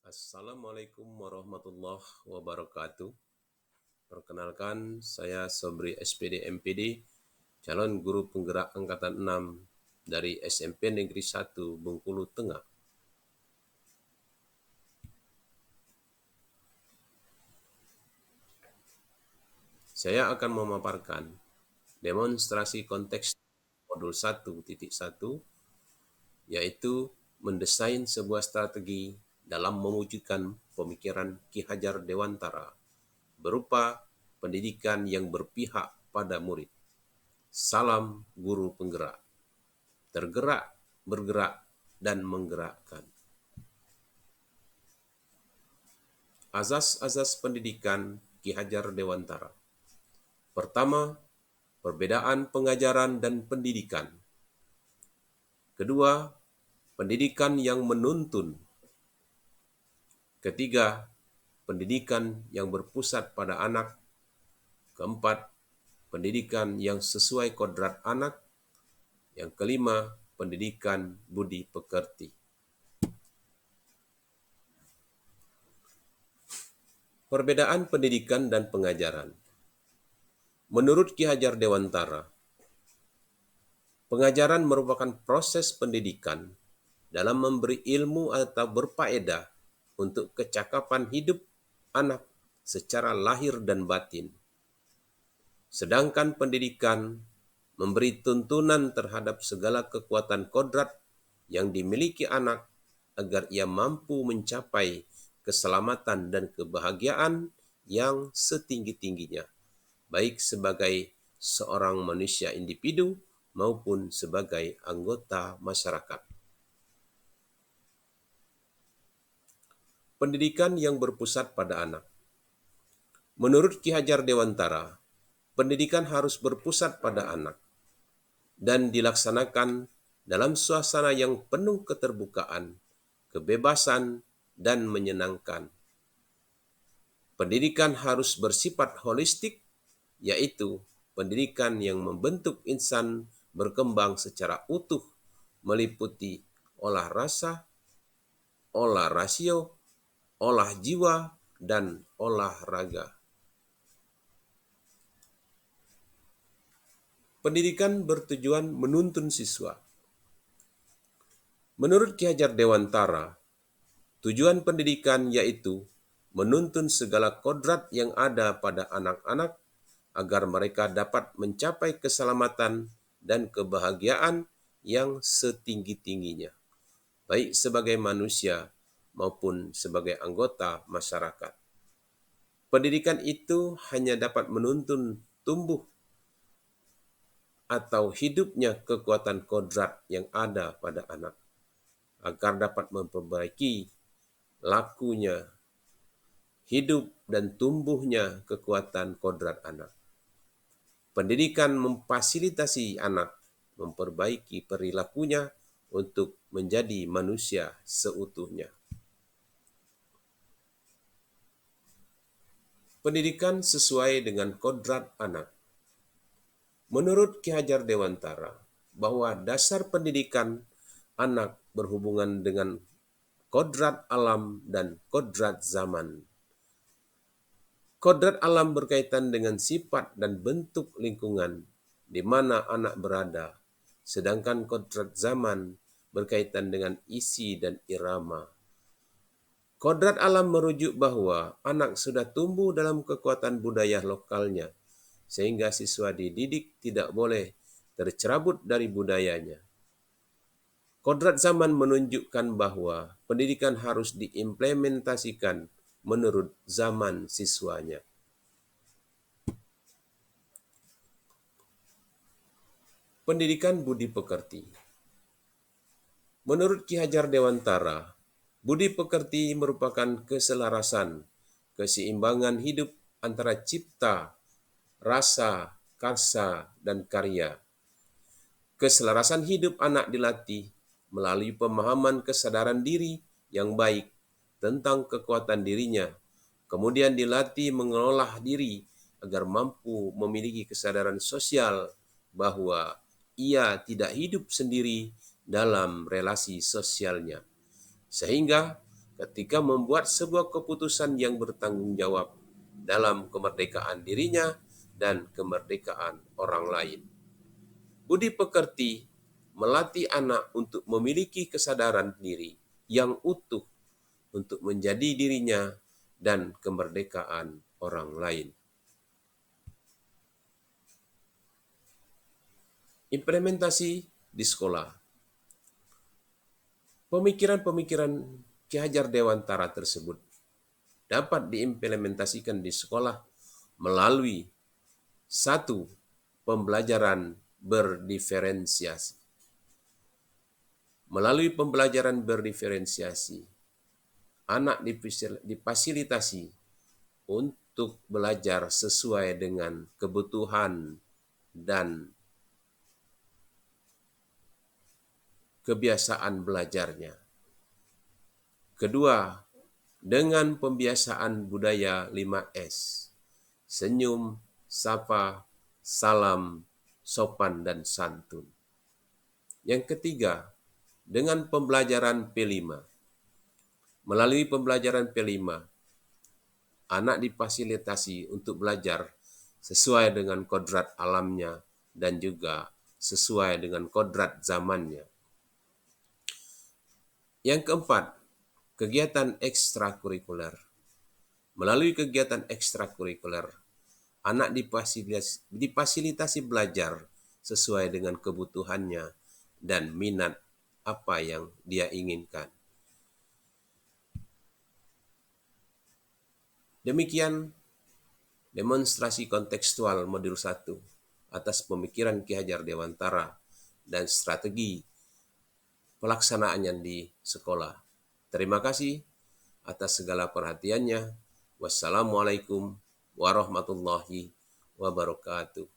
Assalamualaikum warahmatullahi wabarakatuh. Perkenalkan, saya Sobri SPD MPD, calon guru penggerak Angkatan 6 dari SMP Negeri 1 Bengkulu Tengah. Saya akan memaparkan demonstrasi konteks modul 1.1, yaitu mendesain sebuah strategi dalam mewujudkan pemikiran Ki Hajar Dewantara berupa pendidikan yang berpihak pada murid. Salam guru penggerak, tergerak, bergerak, dan menggerakkan. Azas-azas pendidikan Ki Hajar Dewantara. Pertama, perbedaan pengajaran dan pendidikan. Kedua, pendidikan yang menuntun. Ketiga, pendidikan yang berpusat pada anak. Keempat, pendidikan yang sesuai kodrat anak. Yang kelima, pendidikan budi pekerti. Perbedaan pendidikan dan pengajaran. Menurut Ki Hajar Dewantara, pengajaran merupakan proses pendidikan dalam memberi ilmu atau berfaedah untuk kecakapan hidup anak secara lahir dan batin. Sedangkan pendidikan memberi tuntunan terhadap segala kekuatan kodrat yang dimiliki anak agar ia mampu mencapai keselamatan dan kebahagiaan yang setinggi-tingginya, baik sebagai seorang manusia individu maupun sebagai anggota masyarakat. Pendidikan yang berpusat pada anak. Menurut Ki Hajar Dewantara, pendidikan harus berpusat pada anak dan dilaksanakan dalam suasana yang penuh keterbukaan, kebebasan, dan menyenangkan. Pendidikan harus bersifat holistik, yaitu pendidikan yang membentuk insan berkembang secara utuh, meliputi olah rasa, olah rasio, olah jiwa, dan olah raga. Pendidikan bertujuan menuntun siswa. Menurut Ki Hajar Dewantara, tujuan pendidikan yaitu menuntun segala kodrat yang ada pada anak-anak agar mereka dapat mencapai keselamatan dan kebahagiaan yang setinggi-tingginya, baik sebagai manusia maupun sebagai anggota masyarakat. Pendidikan itu hanya dapat menuntun tumbuh atau hidupnya kekuatan kodrat yang ada pada anak, agar dapat memperbaiki lakunya, hidup dan tumbuhnya kekuatan kodrat anak. Pendidikan memfasilitasi anak memperbaiki perilakunya untuk menjadi manusia seutuhnya. Pendidikan sesuai dengan kodrat anak. Menurut Ki Hajar Dewantara, bahwa dasar pendidikan anak berhubungan dengan kodrat alam dan kodrat zaman. Kodrat alam berkaitan dengan sifat dan bentuk lingkungan di mana anak berada, sedangkan kodrat zaman berkaitan dengan isi dan irama. Kodrat alam merujuk bahwa anak sudah tumbuh dalam kekuatan budaya lokalnya, sehingga siswa dididik tidak boleh tercerabut dari budayanya. Kodrat zaman menunjukkan bahwa pendidikan harus diimplementasikan menurut zaman siswanya. Pendidikan budi pekerti. Menurut Ki Hajar Dewantara, budi pekerti merupakan keselarasan, keseimbangan hidup antara cipta, rasa, karsa, dan karya. Keselarasan hidup anak dilatih melalui pemahaman kesadaran diri yang baik tentang kekuatan dirinya, kemudian dilatih mengelola diri agar mampu memiliki kesadaran sosial bahwa ia tidak hidup sendiri dalam relasi sosialnya, sehingga ketika membuat sebuah keputusan yang bertanggung jawab dalam kemerdekaan dirinya dan kemerdekaan orang lain. Budi pekerti melatih anak untuk memiliki kesadaran diri yang utuh untuk menjadi dirinya dan kemerdekaan orang lain. Implementasi di sekolah. Pemikiran-pemikiran Ki Hajar Dewantara tersebut dapat diimplementasikan di sekolah melalui 1. Pembelajaran berdiferensiasi. Melalui pembelajaran berdiferensiasi, anak difasilitasi untuk belajar sesuai dengan kebutuhan dan kebiasaan belajarnya. Kedua, dengan pembiasaan budaya 5S, senyum, sapa, salam, sopan, dan santun. Yang ketiga, dengan pembelajaran P5. Melalui pembelajaran P5, anak difasilitasi untuk belajar sesuai dengan kodrat alamnya dan juga sesuai dengan kodrat zamannya. Yang keempat, kegiatan ekstrakurikuler. Melalui kegiatan ekstrakurikuler, anak difasilitasi belajar sesuai dengan kebutuhannya dan minat apa yang dia inginkan. Demikian demonstrasi kontekstual modul 1 atas pemikiran Ki Hajar Dewantara dan strategi pelaksanaannya di sekolah. Terima kasih atas segala perhatiannya. Wassalamualaikum warahmatullahi wabarakatuh.